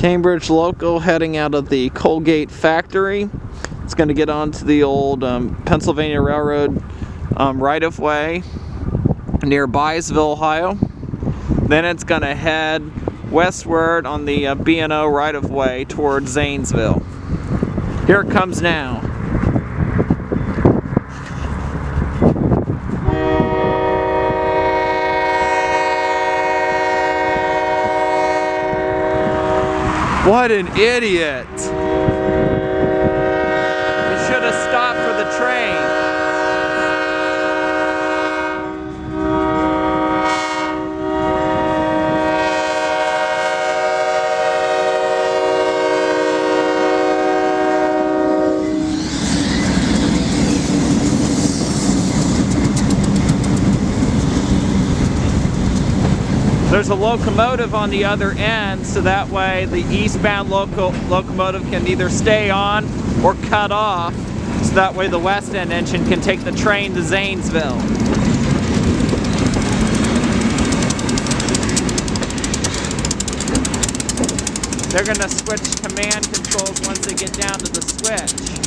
Cambridge local heading out of the Colgate Factory. It's going to get onto the old Pennsylvania Railroad right-of-way near Byesville, Ohio. Then it's going to head westward on the B&O right-of-way towards Zanesville. Here it comes now. What an idiot! He should have stopped for the train. There's a locomotive on the other end, so that way the eastbound locomotive can either stay on or cut off, so that way the west end engine can take the train to Zanesville. They're going to switch command controls once they get down to the switch.